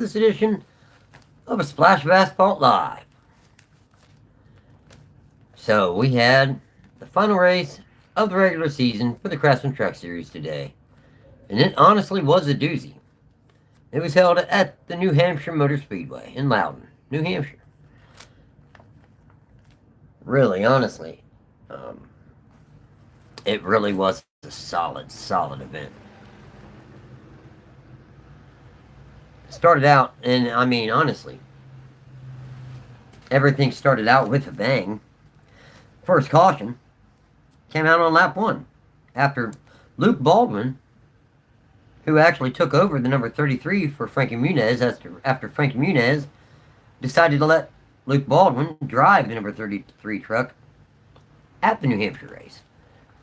this edition of a Splash of Asphalt Live. So we had the final race of the regular season for the Craftsman Truck Series today, and it honestly was a doozy. It was held at the New Hampshire Motor Speedway in Loudon, New Hampshire. Really, honestly, um, it really was a solid event. Started out, and I mean, honestly, everything started out with a bang. First caution came out on lap one after Luke Baldwin, who actually took over the number 33 for Frankie Muniz after Frankie Muniz decided to let Luke Baldwin drive the number 33 truck at the New Hampshire race.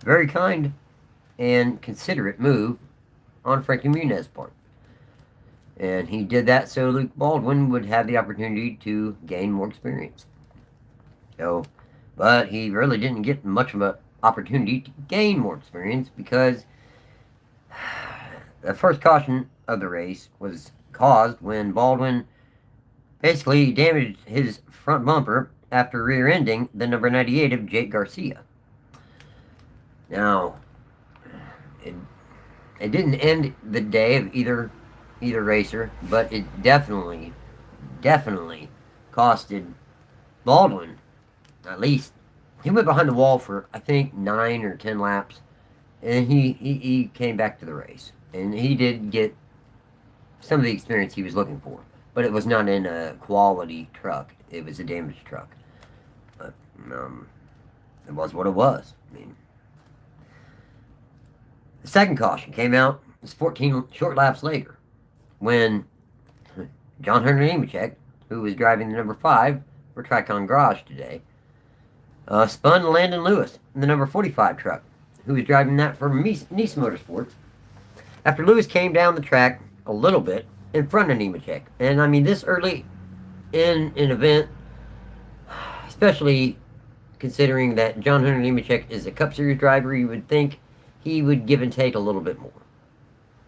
Very kind and considerate move on Frankie Muniz's part. And he did that so Luke Baldwin would have the opportunity to gain more experience. But he really didn't get much of an opportunity to gain more experience because the first caution of the race was caused when Baldwin basically damaged his front bumper after rear-ending the number 98 of Jake Garcia. Now, it didn't end the day of either racer, but it definitely costed Baldwin at least. He went behind the wall for I think 9 or 10 laps, and he came back to the race, and he did get some of the experience he was looking for, but it was not in a quality truck. It was a damaged truck, but it was what it was. I mean, the second caution came out 14 short laps later when John Hunter Nemechek, who was driving the number 5 for Tricon Garage today, spun Landon Lewis in the number 45 truck, who was driving that for Nice Motorsports, after Lewis came down the track a little bit in front of Nemechek. And I mean, this early in an event, especially considering that John Hunter Nemechek is a Cup Series driver, you would think he would give and take a little bit more.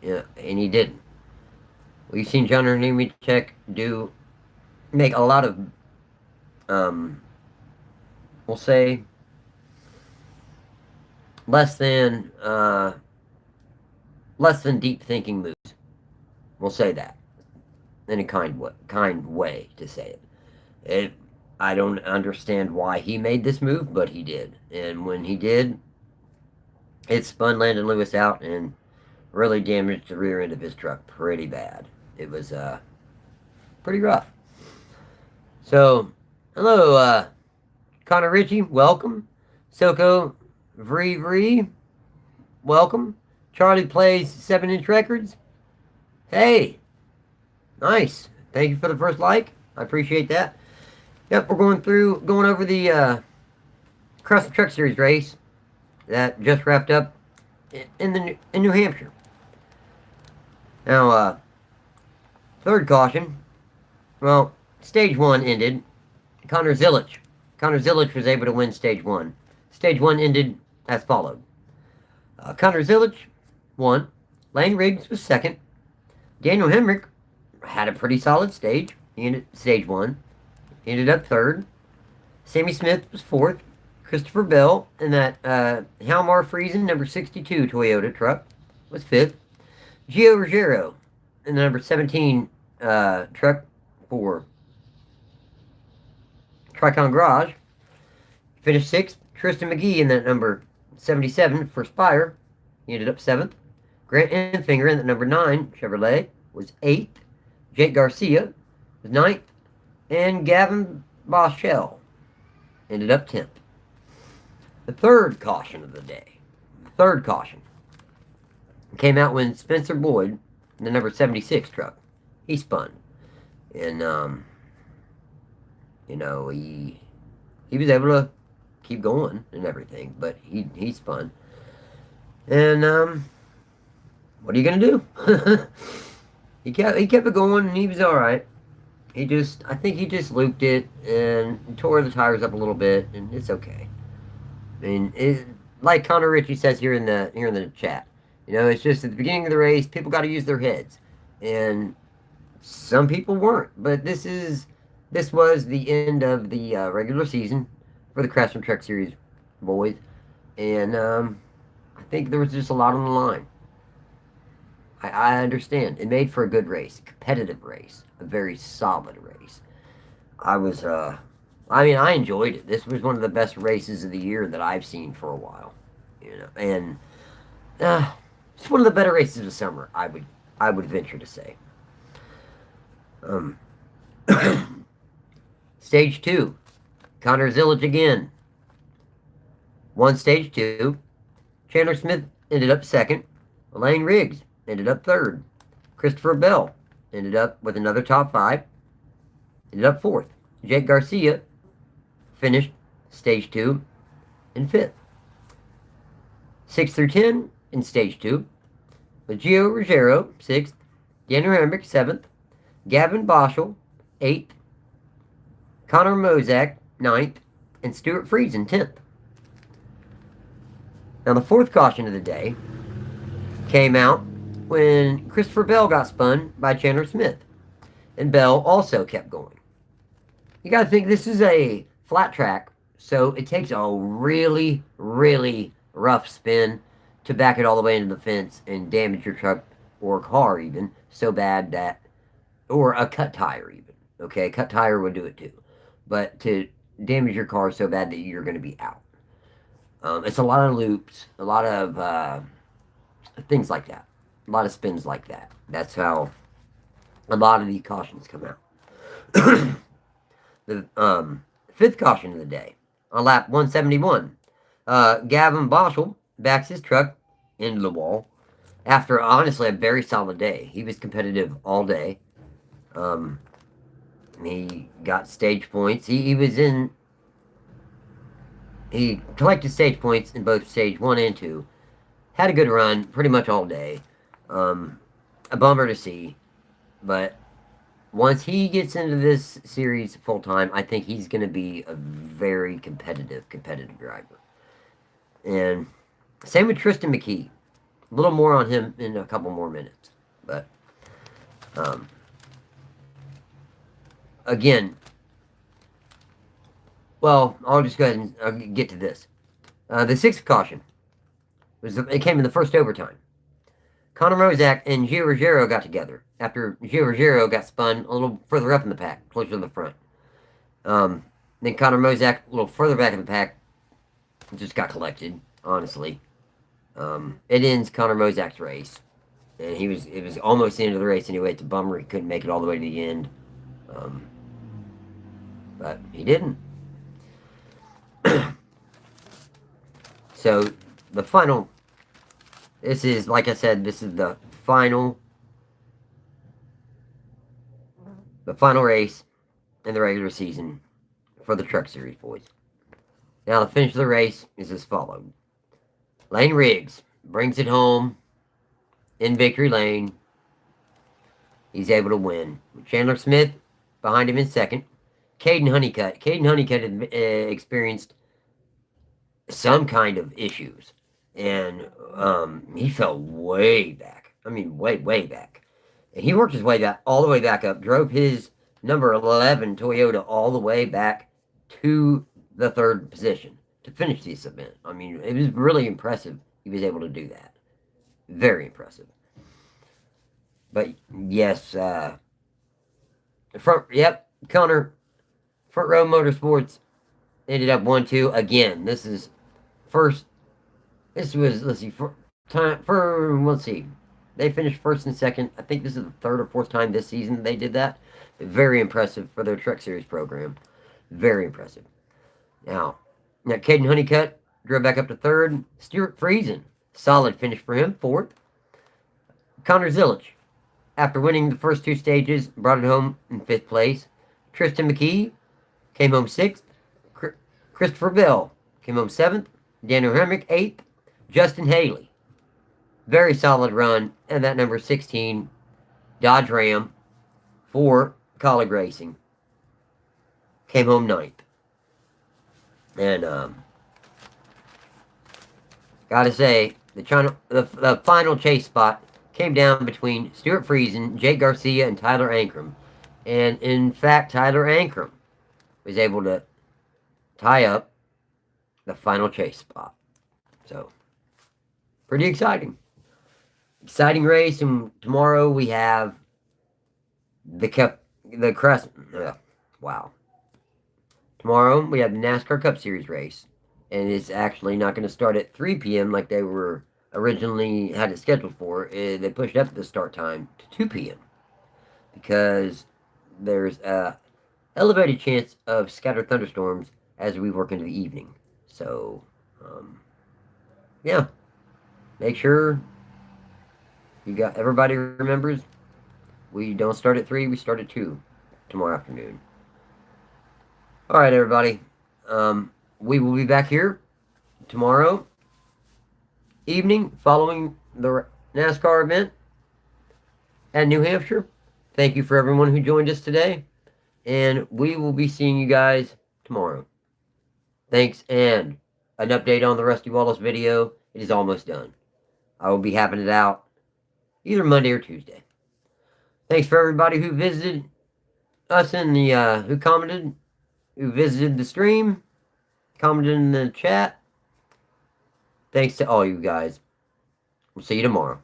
Yeah, and he didn't. We've seen John Hunter Nemechek make a lot of, we'll say, less than deep thinking moves. We'll say that in a kind way to say it. I don't understand why he made this move, but he did, and when he did, it spun Landon Lewis out and really damaged the rear end of his truck pretty bad. It was pretty rough. So, hello, Connor Ritchie, welcome. Soko Vree, welcome. Charlie Plays 7-inch records. Hey, nice. Thank you for the first like. I appreciate that. Yep, we're going over the Craftsman Truck Series race that just wrapped up in New Hampshire. Now, third caution. Well, stage 1 ended. Connor Zilic was able to win stage 1. Stage 1 ended as followed. Connor Zilic won. Lane Riggs was second. Daniel Hemrick had a pretty solid stage. He ended stage 1. He ended up third. Sammy Smith was fourth. Christopher Bell in that Halmar Friesen number 62 Toyota truck was fifth. Gio Ruggiero in the number 17 truck for Tricon Garage finished sixth. Tristan McGee in that number 77 for Spire, he ended up seventh. Grant Enfinger in that number 9 Chevrolet was eighth. Jake Garcia was ninth, and Gavin Boschel ended up 10th. The third caution of the day. The third caution came out when Spencer Boyd in the number 76 truck, he spun. And, he was able to keep going and everything, but he spun. And, what are you going to do? He kept it going, and he was alright. I think he just looped it and tore the tires up a little bit, and it's okay. I mean, like Connor Ritchie says here in the chat, it's just at the beginning of the race, people got to use their heads, and Some people weren't, but this was the end of the regular season for the Craftsman Truck Series boys, and I think there was just a lot on the line. I understand. It made for a good race, a competitive race, a very solid race. I was, I mean, I enjoyed it. This was one of the best races of the year that I've seen for a while, and uh, it's one of the better races of the summer. I would venture to say. Um, Stage two, Connor Zillage again won stage two. Chandler Smith ended up second. Elaine Riggs ended up third. Christopher Bell ended up with another top five. Ended up fourth. Jake Garcia finished stage two in fifth. 6 through 10 in stage two with Gio Ruggiero sixth. Daniel Hamrick seventh. Gavin Boschel eighth. Connor Mozak ninth. And Stuart Friesen 10th. Now, the fourth caution of the day came out when Christopher Bell got spun by Chandler Smith. And Bell also kept going. You got to think this is a flat track, so it takes a really, really rough spin to back it all the way into the fence and damage your truck or car even so bad that, or a cut tire even. Okay, cut tire would do it too. But to damage your car so bad that you're going to be out. It's a lot of loops, a lot of things like that, a lot of spins like that. That's how a lot of these cautions come out. The fifth caution of the day on lap 171. Gavin Boschel backs his truck into the wall after honestly a very solid day. He was competitive all day. He got stage points. He collected stage points in both stage 1 and 2. Had a good run pretty much all day. A bummer to see. But once he gets into this series full time, I think he's going to be a very competitive driver. And same with Tristan McKee. A little more on him in a couple more minutes. But again, well, I'll just go ahead and get to this. The sixth caution it came in the first overtime. Connor Mozak and Gio Ruggiero got together after Gio Ruggiero got spun a little further up in the pack, closer to the front. Then Connor Mozak, a little further back in the pack, just got collected, honestly. It ends Connor Mozak's race. And it was almost the end of the race anyway. It's a bummer he couldn't make it all the way to the end. But he didn't. So, the final... This is, like I said, this is the final race in the regular season for the Truck Series boys. Now, the finish of the race is as followed. Lane Riggs brings it home in victory lane. He's able to win. Chandler Smith behind him in second. Caden Honeycutt. Caden Honeycutt had experienced some kind of issues. And he fell way back. I mean, way back. And he worked his way back, all the way back up, drove his number 11 Toyota all the way back to the third position to finish this event. I mean, it was really impressive he was able to do that. Very impressive. But, yes, Connor, Front Row Motorsports ended up 1-2. Again, this was, let's see. They finished first and second. I think this is the third or fourth time this season they did that. Very impressive for their Truck Series program. Very impressive. Now Caden Honeycutt drove back up to third. Stuart Friesen, solid finish for him, fourth. Connor Zillage, after winning the first two stages, brought it home in fifth place. Tristan McKee came home sixth. Christopher Bell came home seventh. Daniel Hemrick, eighth. Justin Haley, very solid run, and that number 16, Dodge Ram for Colleague Racing, came home ninth. And gotta say, the final chase spot came down between Stuart Friesen, Jake Garcia, and Tyler Ankrum. And in fact, Tyler Ankrum was able to tie up the final chase spot. So, pretty exciting. Exciting race, and tomorrow we have the Craftsman. Wow. Tomorrow we have the NASCAR Cup Series race, and it's actually not going to start at 3 p.m. like they were originally had it scheduled for. They pushed up the start time to 2 p.m. because there's a elevated chance of scattered thunderstorms as we work into the evening. So, yeah, make sure you got everybody remembers we don't start at 3, we start at 2 tomorrow afternoon. All right, everybody. We will be back here tomorrow evening following the NASCAR event at New Hampshire. Thank you for everyone who joined us today, and we will be seeing you guys tomorrow. Thanks, and an update on the Rusty Wallace video. It is almost done. I will be having it out either Monday or Tuesday. Thanks for everybody who visited us in the, who commented, who visited the stream, commented in the chat. Thanks to all you guys. We'll see you tomorrow.